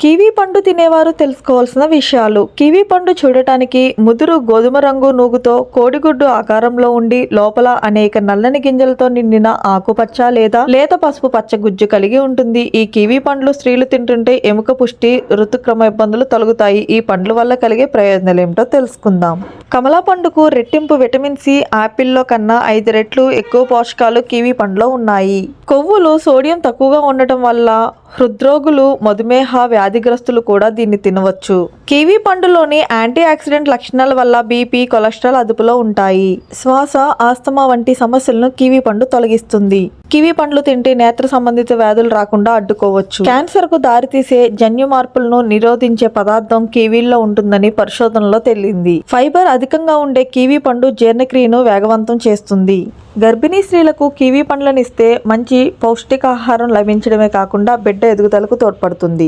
Kiwi పండు తినేవారు తెలుసుకోవాల్సిన విషయాలు. కివీ పండు చూడటానికి ముదురు గోధుమ రంగు నూగుతో కోడిగుడ్డు ఆకారంలో ఉండి లోపల అనేక నల్లని గింజలతో నిండిన ఆకుపచ్చ లేదా లేత పసుపు పచ్చ గుజ్జు కలిగి ఉంటుంది. ఈ కివీ పండ్లు స్త్రీలు తింటుంటే ఎముక పుష్టి, ఋతుక్రమ ఇబ్బందులు తొలగుతాయి. ఈ పండ్ల వల్ల కలిగే ప్రయోజనాలు ఏమిటో తెలుసుకుందాం. కమలా పండుకు రెట్టింపు విటమిన్ సి ఆపిల్లో కన్నా 5 రెట్లు ఎక్కువ పోషకాలు కివీ పండులో ఉన్నాయి. కొవ్వులు, సోడియం తక్కువగా ఉండటం వల్ల హృద్రోగులు, మధుమేహ వ్యాధిగ్రస్తులు కూడా దీన్ని తినవచ్చు. కివీ పండులోని యాంటీ ఆక్సిడెంట్ లక్షణాల వల్ల బీపీ, కొలెస్ట్రాల్ అదుపులో ఉంటాయి. శ్వాస, ఆస్తమా వంటి సమస్యలను కివీ పండు తొలగిస్తుంది. కివీ పండ్లు తింటే నేత్ర సంబంధిత వ్యాధులు రాకుండా అడ్డుకోవచ్చు. క్యాన్సర్ కు దారితీసే జన్యు మార్పులను నిరోధించే పదార్థం కివీల్లో ఉంటుందని పరిశోధనలో తేలింది. ఫైబర్ అధికంగా ఉండే కివీ పండు జీర్ణక్రియను వేగవంతం చేస్తుంది. గర్భిణీ స్త్రీలకు కివీ పండ్లను ఇస్తే మంచి పౌష్టికాహారం లభించడమే కాకుండా బిడ్డ ఎదుగుదలకు తోడ్పడుతుంది.